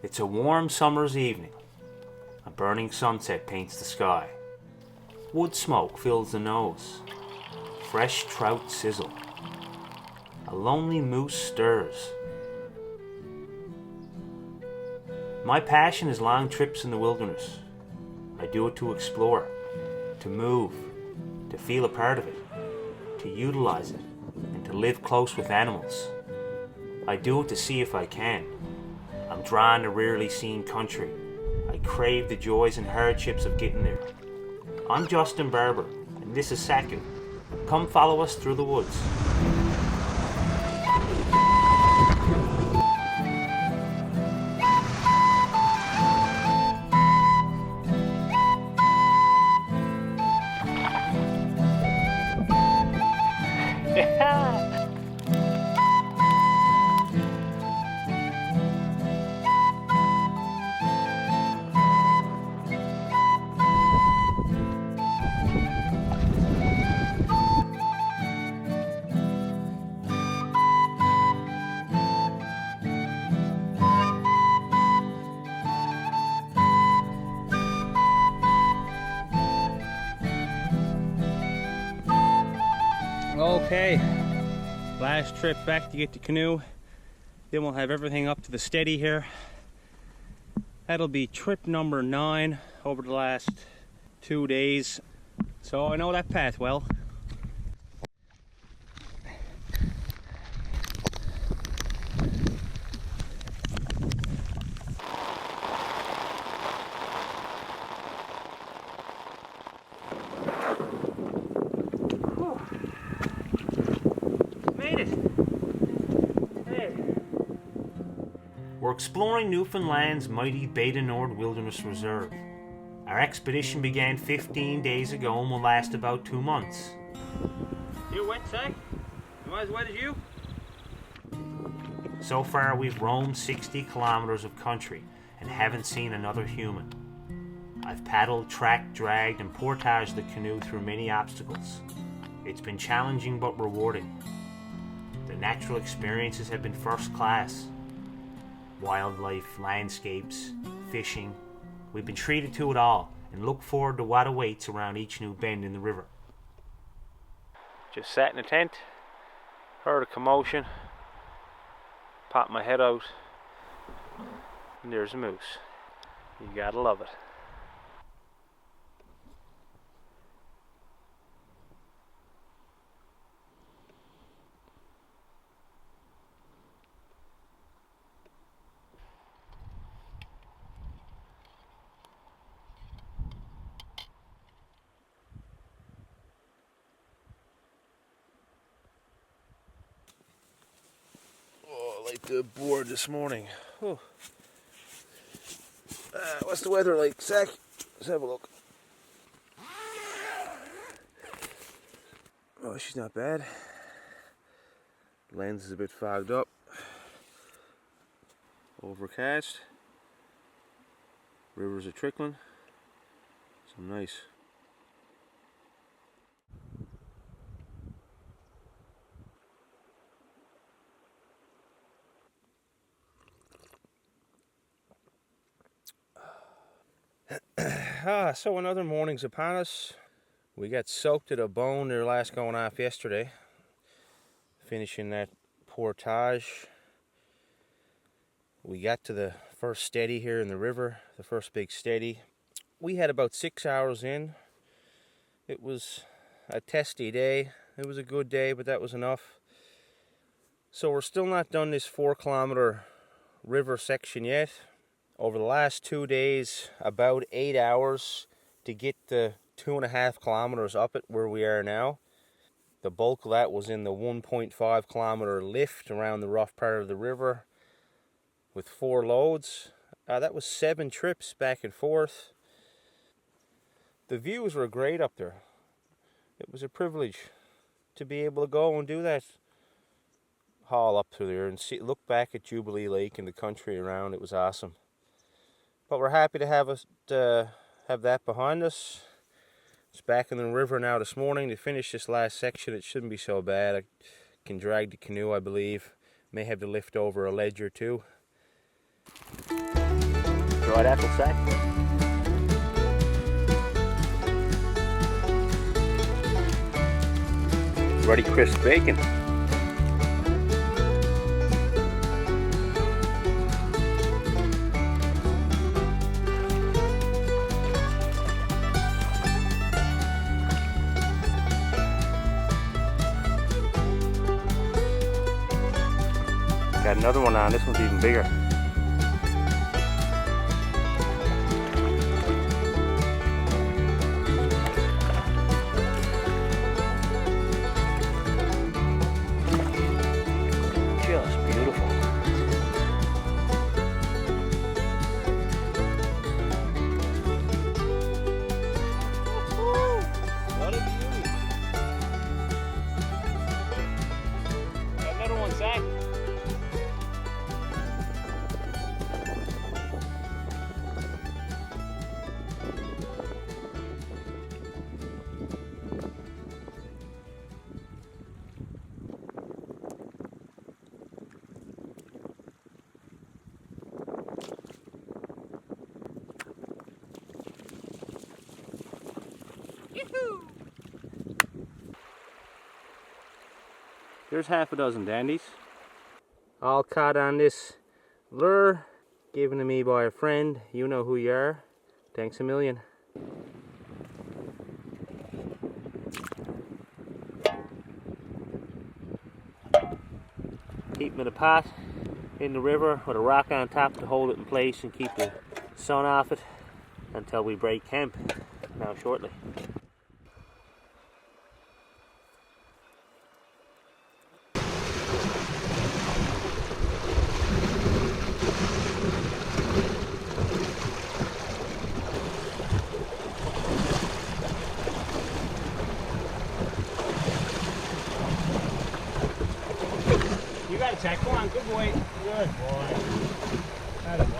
It's a warm summer's evening. A burning sunset paints the sky. Wood smoke fills the nose. Fresh trout sizzle. A lonely moose stirs. My passion is long trips in the wilderness. I do it to explore, to move, to feel a part of it, to utilize it, and to live close with animals. I do it to see if I can. I'm drawn to rarely seen country. I crave the joys and hardships of getting there. I'm Justin Barbour, and this is Saku. Come follow us through the woods. Okay, last trip back to get the canoe, then we'll have everything up to the steady here. That'll be trip number 9 over the last 2 days, so I know that path well. We're exploring Newfoundland's mighty Bay du Nord Wilderness Reserve. Our expedition began 15 days ago and will last about 2 months. You wet, Sack? Am I as wet as you? So far we've roamed 60 kilometers of country and haven't seen another human. I've paddled, tracked, dragged and portaged the canoe through many obstacles. It's been challenging but rewarding. The natural experiences have been first class. Wildlife, landscapes, fishing. We've been treated to it all and look forward to what awaits around each new bend in the river. Just sat in a tent, heard a commotion, popped my head out, and there's a moose. You gotta love it. Like the board this morning. What's the weather like, Sack? Let's have a look. Oh, she's not bad. Lens is a bit fogged up. Overcast. Rivers are trickling. So nice. So another morning's upon us. We got soaked to the bone there last going off yesterday. Finishing that portage. We got to the first steady here in the river, the first big steady. We had about 6 hours in. It was a testy day. It was a good day, but that was enough. So we're still not done this 4-kilometer river section yet. Over the last 2 days, about 8 hours to get the 2.5 kilometers up at where we are now. The bulk of that was in the 1.5 kilometer lift around the rough part of the river with 4 loads. That was 7 trips back and forth. The views were great up there. It was a privilege to be able to go and do that haul up through there and look back at Kaegudeck Lake and the country around. It was awesome. But we're happy to have that behind us. It's back in the river now this morning to finish this last section. It shouldn't be so bad. I can drag the canoe, I believe. May have to lift over a ledge or two. fried apple sack. Ruddy crisp bacon. Got another one on, this one's even bigger. Just beautiful. What a beauty. Got another one, Saku. There's half a dozen dandies. All caught on this lure, given to me by a friend. You know who you are. Thanks a million. Keep them in a pot in the river with a rock on top to hold it in place and keep the sun off it until we break camp now shortly. You got it, Jack. Come on, good boy. Good boy. Atta boy.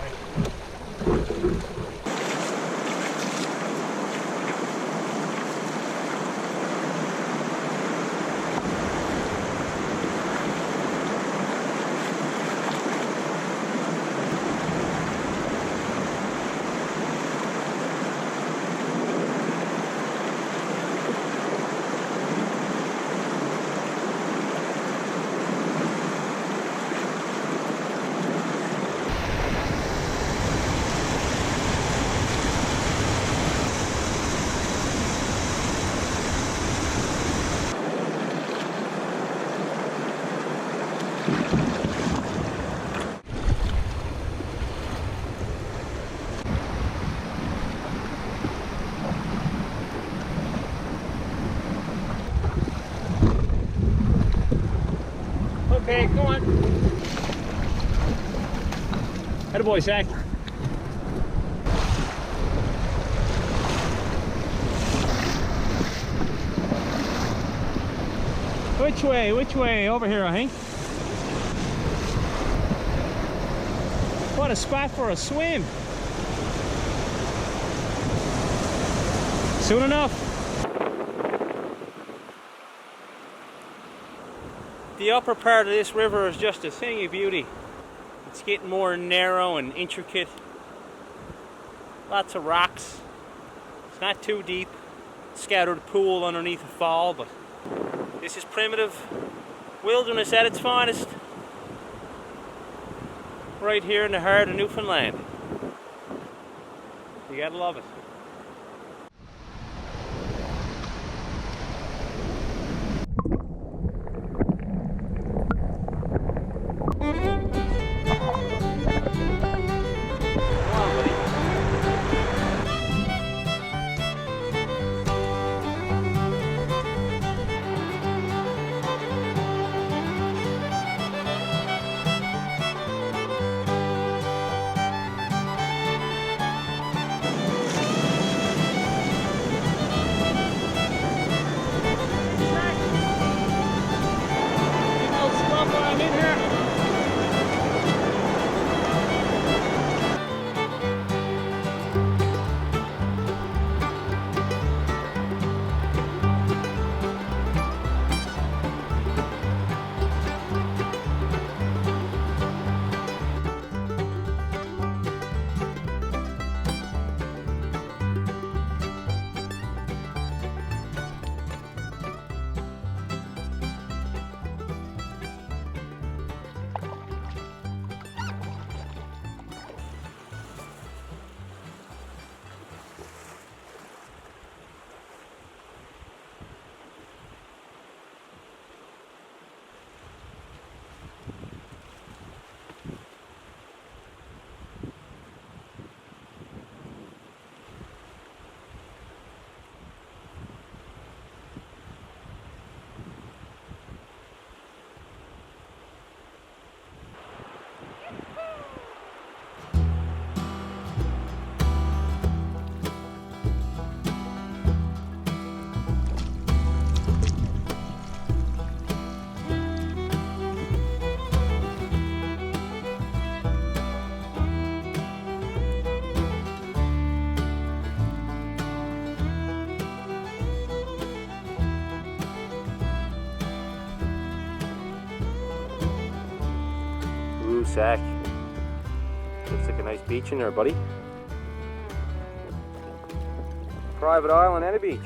Okay, come on. Atta boy, Sack. Which way? Which way? Over here, I think. What a spot for a swim. Soon enough. The upper part of this river is just a thing of beauty. It's getting more narrow and intricate. Lots of rocks. It's not too deep. Scattered pool underneath a fall, but this is primitive wilderness at its finest. Right here in the heart of Newfoundland. You gotta love it. Sack. Looks like a nice beach in there, buddy. Private island and a beach.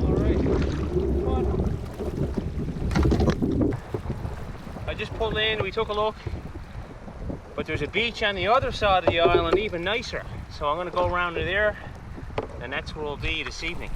Alright, come on. I just pulled in, we took a look. But there's a beach on the other side of the island, even nicer. So I'm going to go around to there, and that's where we'll be this evening.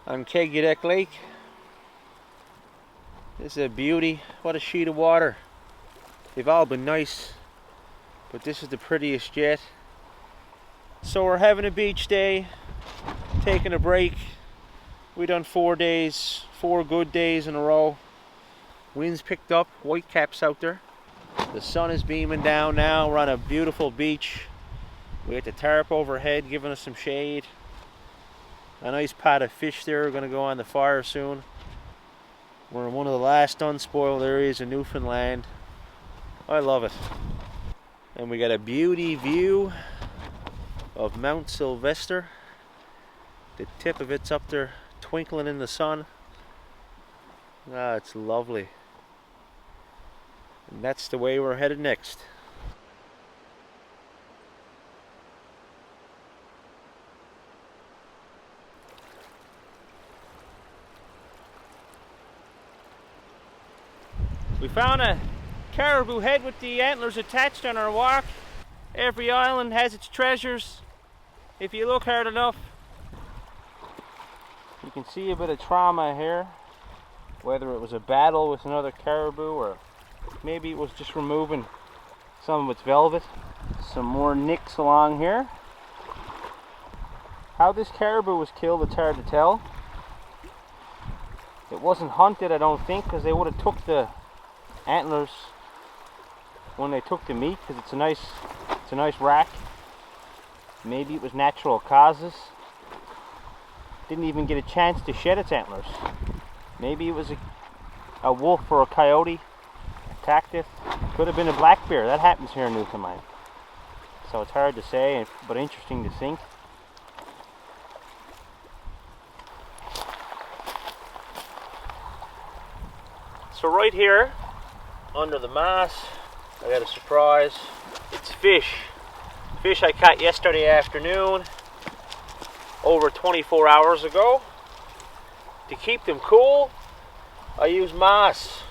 On Kaegudeck Lake. This is a beauty. What a sheet of water. They've all been nice, but this is the prettiest yet. So we're having a beach day, taking a break. We done 4 days, 4 good days in a row. Winds picked up, white caps out there. The sun is beaming down now. We're on a beautiful beach. We got the tarp overhead giving us some shade. A nice pot of fish there. We're going to go on the fire soon. We're in one of the last unspoiled areas in Newfoundland. I love it. And we got a beauty view of Mount Sylvester. The tip of it's up there twinkling in the sun. Ah, it's lovely. And that's the way we're headed next. We found a caribou head with the antlers attached on our walk. Every island has its treasures. If you look hard enough, you can see a bit of trauma here. Whether it was a battle with another caribou or maybe it was just removing some of its velvet. Some more nicks along here. How this caribou was killed, it's hard to tell. It wasn't hunted, I don't think, because they would have took the antlers when they took the meat, because it's a nice rack. Maybe it was natural causes. Didn't even get a chance to shed its antlers. Maybe it was a wolf or a coyote attacked it. Could have been a black bear. That happens here in Newfoundland. So it's hard to say, but interesting to think. So right here, under the moss, I got a surprise. It's fish. Fish I caught yesterday afternoon, over 24 hours ago. To keep them cool, I used moss.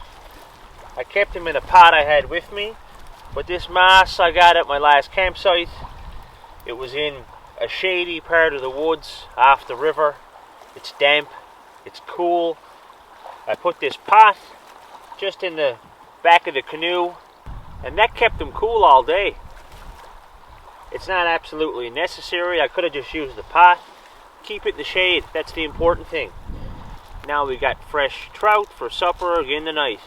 I kept them in a pot I had with me, but this moss I got at my last campsite. It was in a shady part of the woods off the river. It's damp, it's cool. I put this pot just in the back of the canoe, and that kept them cool all day. It's not absolutely necessary. I could have just used the pot. Keep it in the shade, that's the important thing. Now we got fresh trout for supper again tonight.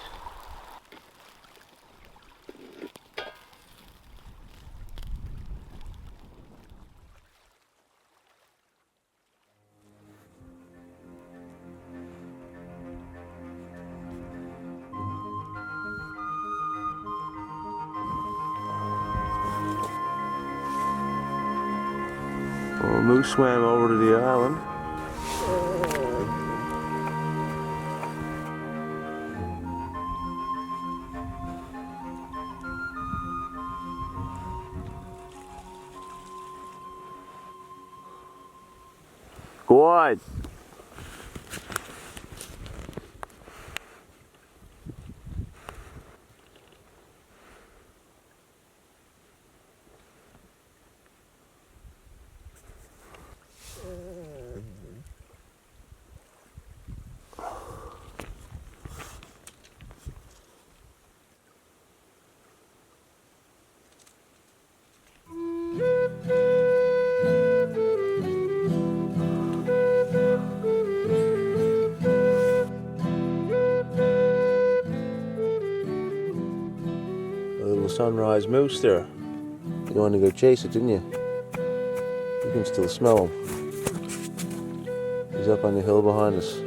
Well, moose swam over to the island. Go on. A little sunrise moose there. You wanted to go chase it, didn't you? You can still smell him. He's up on the hill behind us.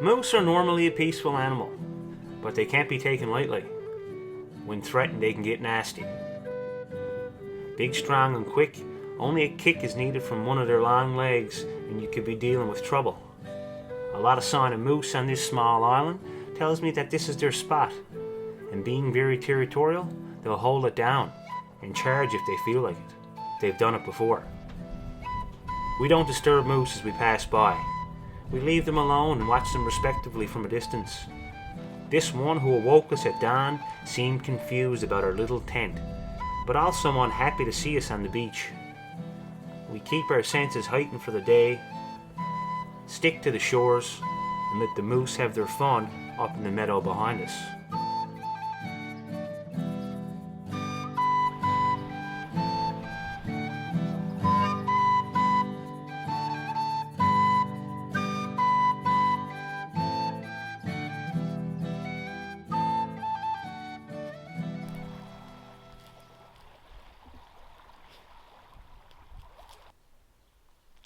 Moose are normally a peaceful animal, but they can't be taken lightly. When threatened, they can get nasty. Big, strong, and quick, only a kick is needed from one of their long legs and you could be dealing with trouble. A lot of sign of moose on this small island tells me that this is their spot, and being very territorial, they'll hold it down and charge if they feel like it. They've done it before. We don't disturb moose as we pass by. We leave them alone and watch them respectively from a distance. This one who awoke us at dawn seemed confused about our little tent, but also unhappy to see us on the beach. We keep our senses heightened for the day, stick to the shores, and let the moose have their fun up in the meadow behind us.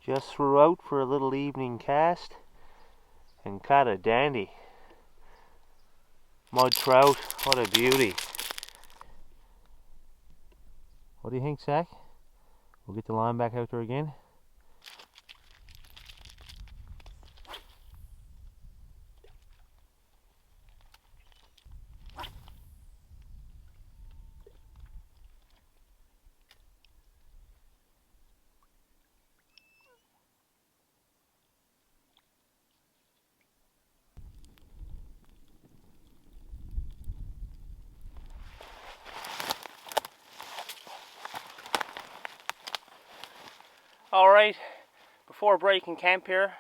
Just threw out for a little evening cast and caught a dandy. Mud trout, what a beauty. What do you think, Zach? We'll get the line back out there again. Alright, before breaking camp here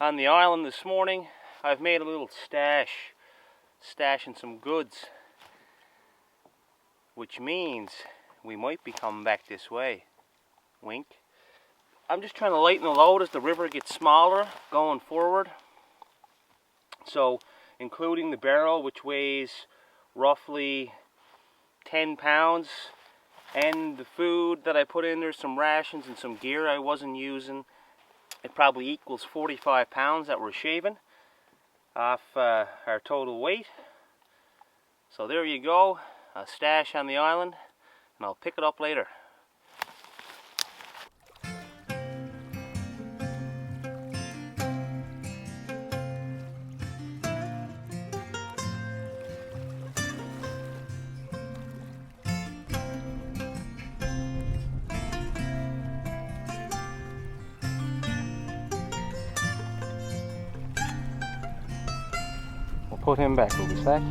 on the island this morning, I've made a little stashing some goods, which means we might be coming back this way. Wink. I'm just trying to lighten the load as the river gets smaller going forward. So, including the barrel, which weighs roughly 10 pounds, and the food that I put in there, some rations and some gear I wasn't using, it probably equals 45 pounds that we're shaving off our total weight. So there you go, a stash on the island, and I'll pick it up later. Put him back, will we, Zach?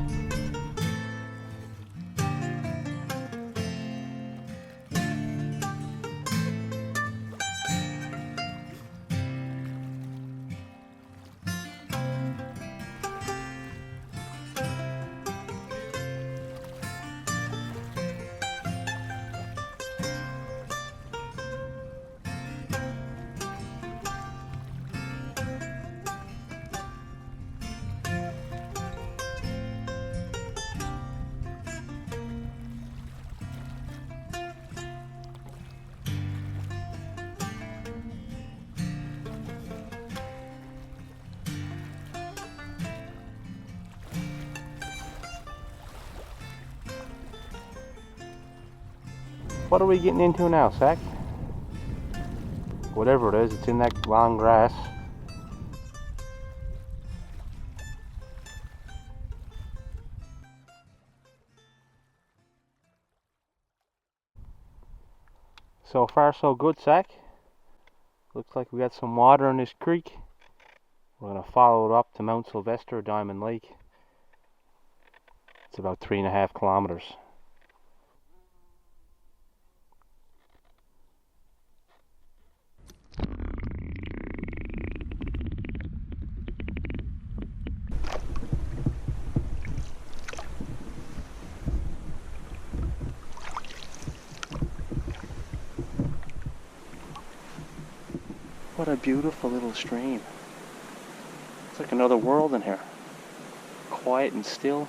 What are we getting into now, Sack? Whatever it is, it's in that long grass. So far so good, Sack. Looks like we got some water in this creek. We're going to follow it up to Mount Sylvester, Diamond Lake. It's about 3.5 kilometers. What a beautiful little stream. It's like another world in here. Quiet and still.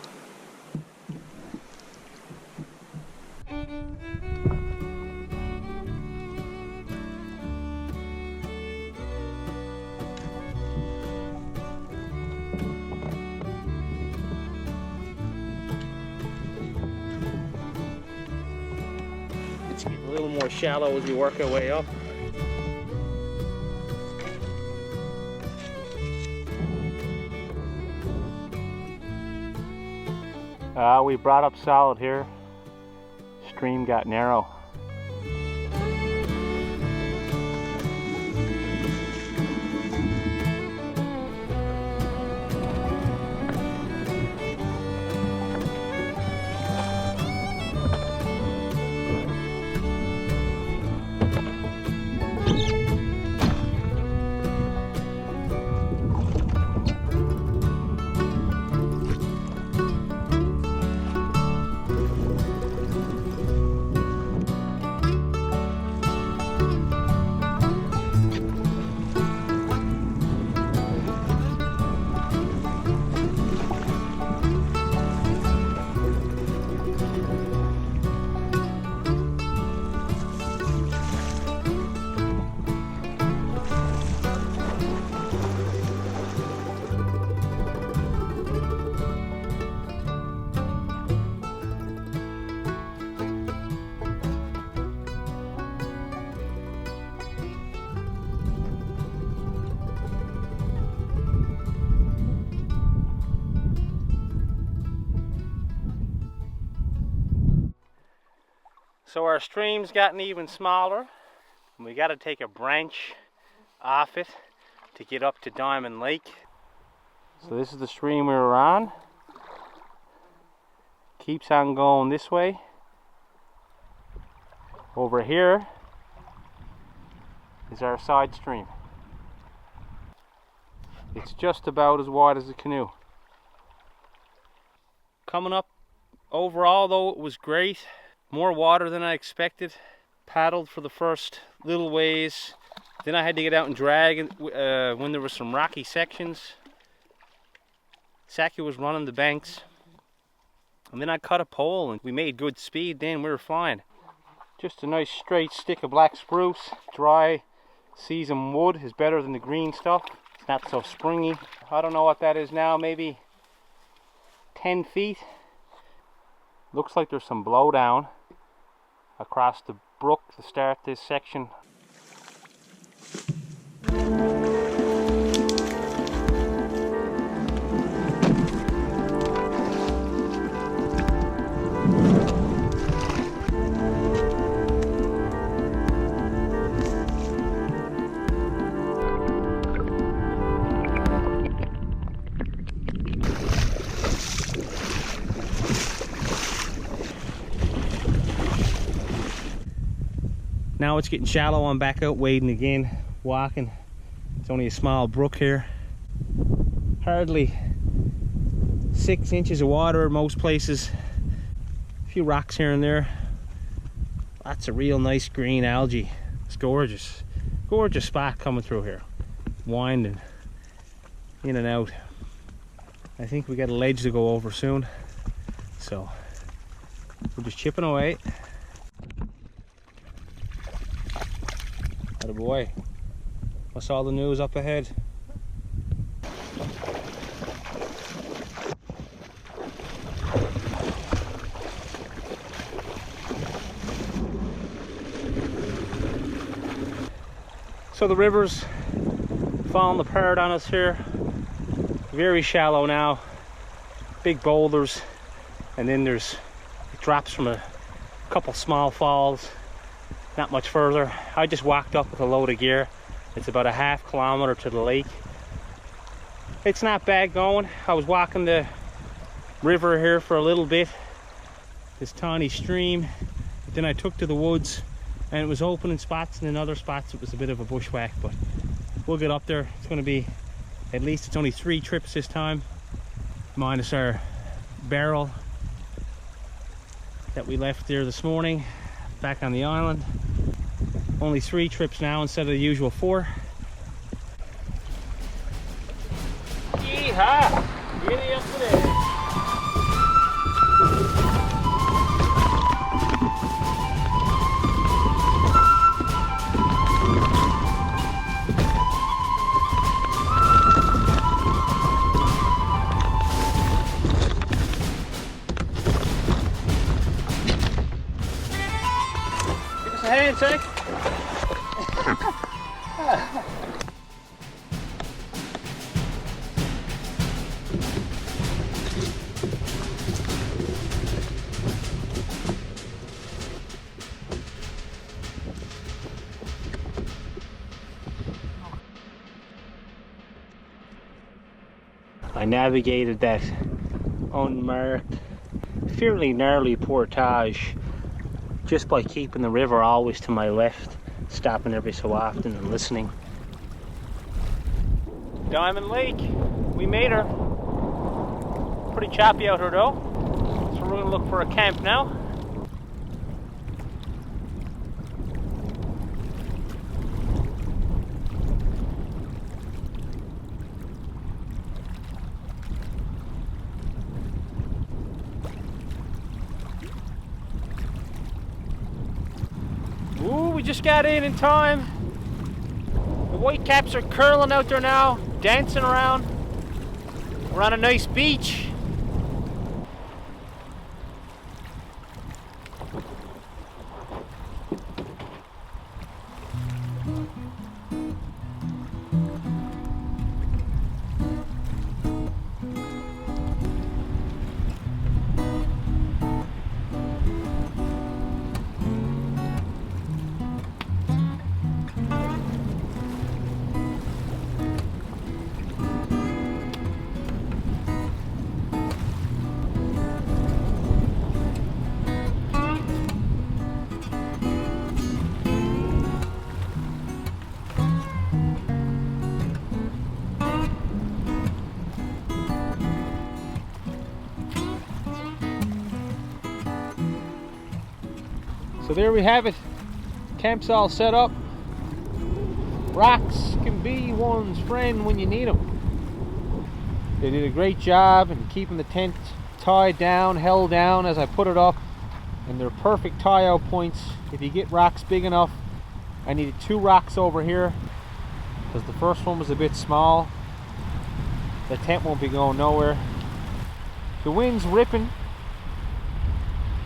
It's getting a little more shallow as we work our way up. We brought up solid here. Stream got narrow. So our stream's gotten even smaller. We got to take a branch off it to get up to Diamond Lake. So this is the stream we were on. Keeps on going this way. Over here is our side stream. It's just about as wide as a canoe. Coming up overall though, it was great. More water than I expected. Paddled for the first little ways. Then I had to get out and drag when there were some rocky sections. Saku was running the banks. And then I cut a pole and we made good speed then, we were fine. Just a nice straight stick of black spruce. Dry seasoned wood is better than the green stuff. It's not so springy. I don't know what that is now, maybe 10 feet. Looks like there's some blowdown across the brook to start this section. Now it's getting shallow. I'm back out wading again, walking. It's only a small brook here. Hardly 6 inches of water in most places. A few rocks here and there. Lots of real nice green algae. It's gorgeous. Gorgeous spot coming through here. Winding in and out. I think we got a ledge to go over soon. So we're just chipping away. Boy, what's all the news up ahead? So the river's falling apart on us here. Very shallow now. Big boulders, and then it drops from a couple small falls, not much further. I just walked up with a load of gear. It's about a ½ kilometer to the lake. It's not bad going. I was walking the river here for a little bit, this tiny stream. Then I took to the woods, and it was open in spots, and in other spots it was a bit of a bushwhack, but we'll get up there. It's going to be, at least it's only 3 trips this time, minus our barrel that we left there this morning back on the island. Only 3 trips now instead of the usual 4. Yeehaw! Giddy up to there. Give us a hand, Saku. I navigated that unmarked, fairly gnarly portage just by keeping the river always to my left, stopping every so often and listening. Diamond Lake, we made her. Pretty choppy out here though, so we're going to look for a camp now. Ooh, we just got in time. The whitecaps are curling out there now, dancing around. We're on a nice beach. So there we have it. Camp's all set up. Rocks can be one's friend when you need them. They did a great job in keeping the tent tied down, held down as I put it up. And they're perfect tie-out points. If you get rocks big enough, I needed 2 rocks over here because the first one was a bit small. The tent won't be going nowhere. The wind's ripping.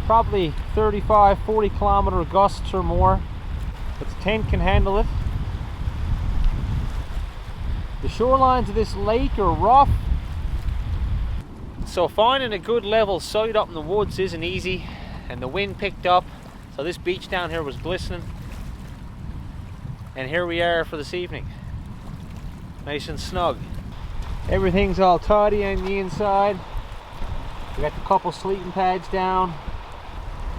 Probably 35-40 kilometer gusts or more, but the tent can handle it. The shorelines of this lake are rough, so finding a good level site up in the woods isn't easy, and the wind picked up, so this beach down here was glistening. And here we are for this evening, nice and snug. Everything's all tidy on the inside. We got the couple sleeping pads down,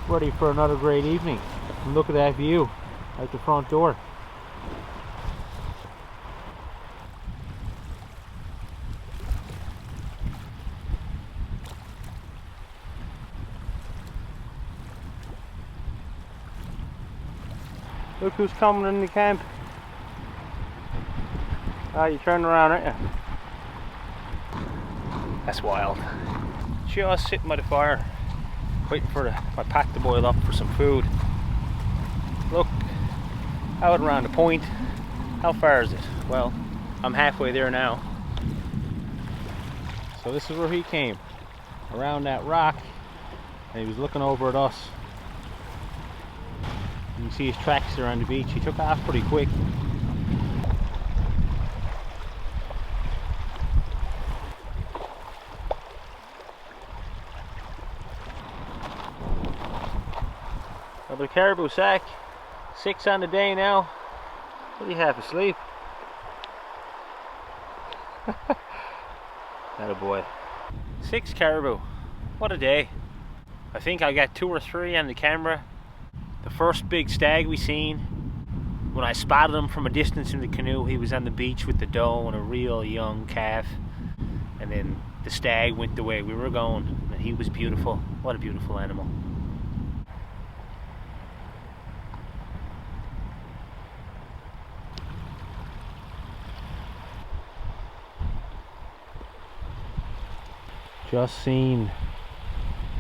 ready for another great evening. And look at that view out the front door. Look who's coming in the camp. Ah, you turned around, aren't you? That's wild. Just sitting by the fire, waiting for my pot to boil up for some food. Look, out around the point. How far is it? Well, I'm halfway there now. So this is where he came, around that rock, and he was looking over at us. You can see his tracks there on the beach. He took off pretty quick. Another caribou sack. 6 on the day now. Pretty half asleep. That a boy. 6 caribou. What a day. I think I got 2 or 3 on the camera. The first big stag we seen, when I spotted him from a distance in the canoe, he was on the beach with the doe and a real young calf. And then the stag went the way we were going, and he was beautiful. What a beautiful animal. Just seen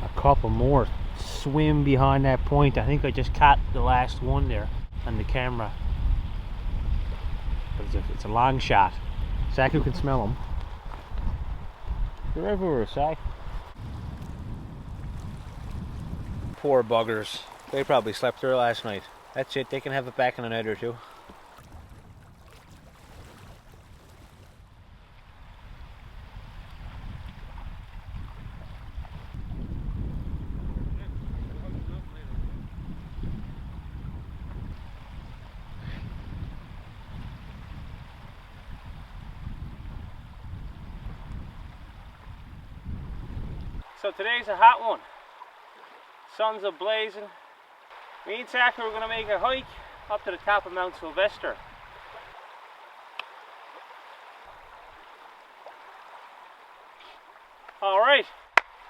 a couple more swim behind that point. I think I just caught the last one there on the camera. But it's a long shot. Saku can smell them. They're everywhere, Sack. Poor buggers. They probably slept there last night. That's it, they can have it back in a night or two. So today's a hot one. Sun's a blazing. Me and Saku are going to make a hike up to the top of Mount Sylvester. Alright,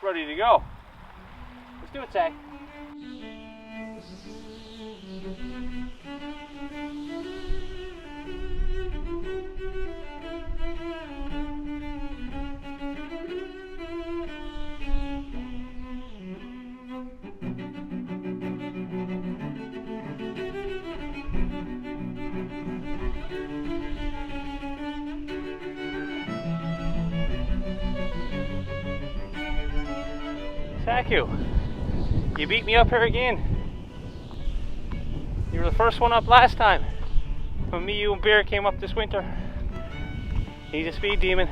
ready to go. Let's do it, Sack. Saku, you beat me up here again. You were the first one up last time. When me, you, and Bear came up this winter. He's a speed demon.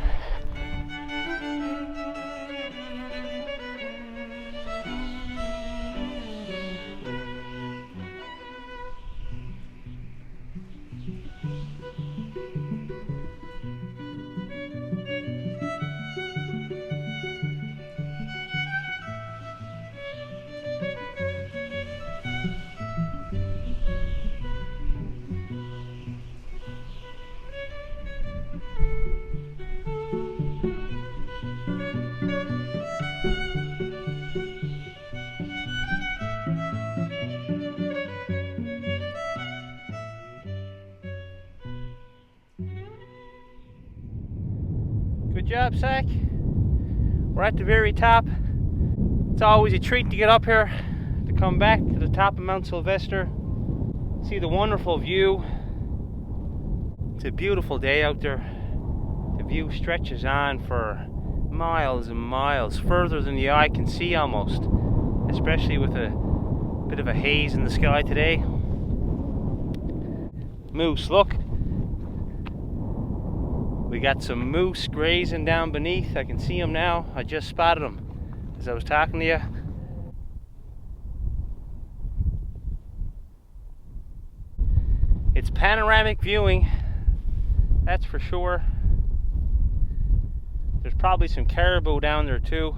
Good job, Sack. We're at the very top. It's always a treat to get up here, to come back to the top of Mount Sylvester, see the wonderful view. It's a beautiful day out there. The view stretches on for miles and miles, further than the eye can see almost, especially with a bit of a haze in the sky today. Moose, look. We got some moose grazing down beneath. I can see them now. I just spotted them as I was talking to you. It's panoramic viewing, that's for sure. There's probably some caribou down there too.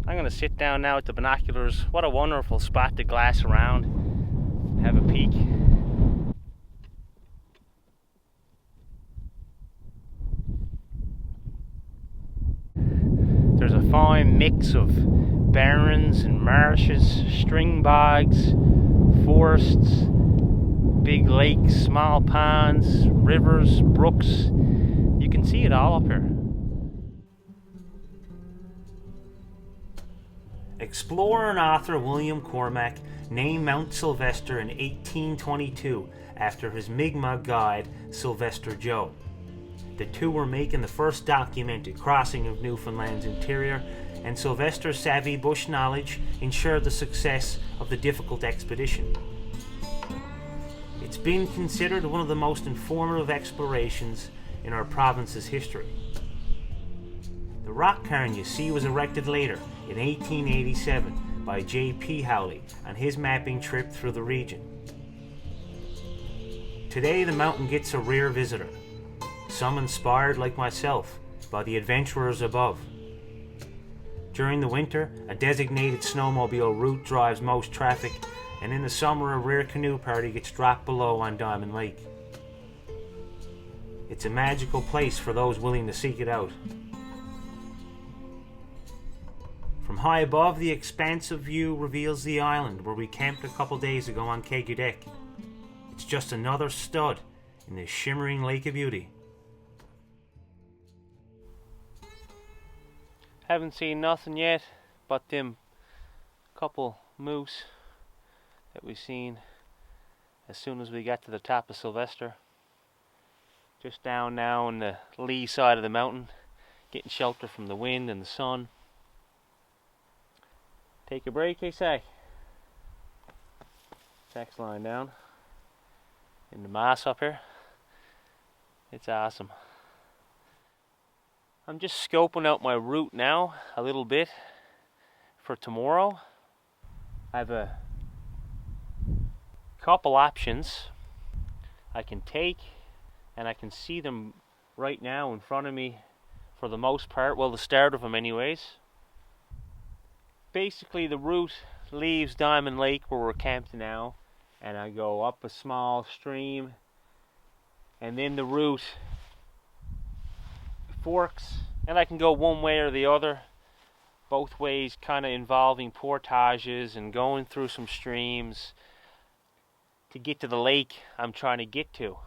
I'm going to sit down now with the binoculars. What a wonderful spot to glass around and have a peek. There's a fine mix of barrens and marshes, string bogs, forests, big lakes, small ponds, rivers, brooks. You can see it all up here. Explorer and author William Cormac named Mount Sylvester in 1822 after his Mi'kmaq guide, Sylvester Joe. The two were making the first documented crossing of Newfoundland's interior, and Sylvester's savvy bush knowledge ensured the success of the difficult expedition. It's been considered one of the most informative explorations in our province's history. The rock cairn you see was erected later, in 1887, by J.P. Howley on his mapping trip through the region. Today the mountain gets a rare visitor, some inspired like myself by the adventurers above. During the winter, a designated snowmobile route drives most traffic, and in the summer a rare canoe party gets dropped below on Diamond Lake. It's a magical place for those willing to seek it out. From high above, the expansive view reveals the island where we camped a couple days ago on Kaegudeck. It's just another stud in this shimmering lake of beauty. Haven't seen nothing yet but them couple moose that we seen as soon as we got to the top of Sylvester. Just down now on the lee side of the mountain, getting shelter from the wind and the sun. Take a break, hey Sack? Sack's lying down in the moss up here. It's awesome. I'm just scoping out my route now a little bit for tomorrow. I have a couple options I can take, and I can see them right now in front of me for the most part, well, the start of them anyways. Basically the route leaves Diamond Lake where we're camped now, and I go up a small stream, and then the route forks, and I can go one way or the other, both ways kind of involving portages and going through some streams to get to the lake I'm trying to get to,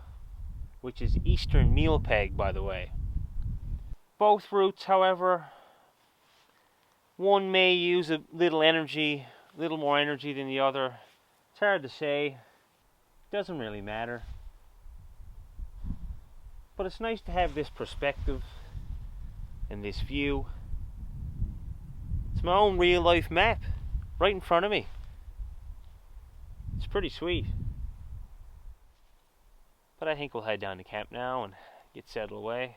which is Eastern Mealpeg, by the way. Both routes, however, one may use a little more energy than the other. It's hard to say. Doesn't really matter. But it's nice to have this perspective and this view. It's my own real life map right in front of me. It's pretty sweet. But I think we'll head down to camp now and get settled away.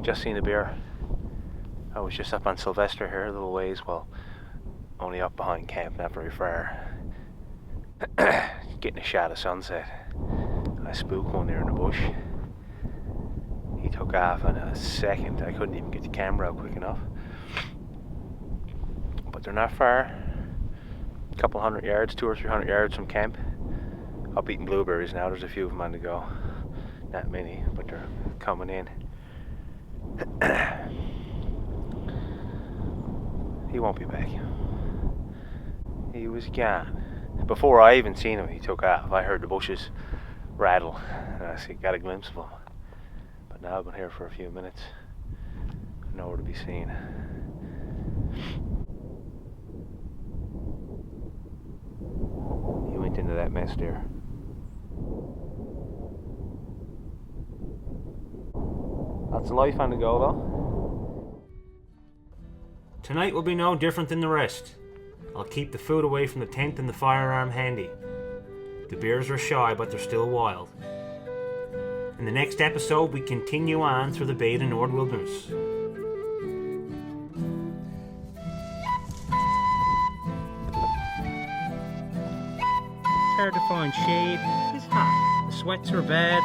Just seen a bear. I was just up on Sylvester here a little ways, well, only up behind camp, not very far. Getting a shot of sunset. I spooked one there in the bush. He took off in a second. I couldn't even get the camera out quick enough. But they're not far. A couple 100 yards, 200 or 300 yards from camp. Up eating blueberries now. There's a few of them on the go. Not many, but they're coming in. He won't be back. He was gone. Before I even seen him, he took off. I heard the bushes rattle, and I got a glimpse of him. But now I've been here for a few minutes. Nowhere to be seen. He went into that mess there. Lots of life on the go though. Tonight will be no different than the rest. I'll keep the food away from the tent and the firearm handy. The bears are shy, but they're still wild. In the next episode, we continue on through the Bay to Nord Wilderness. It's hard to find shade. It's hot. The sweats are bad.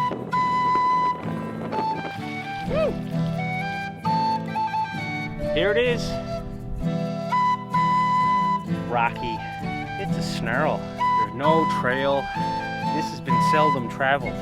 Woo! Here it is. Rocky. It's a snarl. You're no trail. This has been seldom traveled.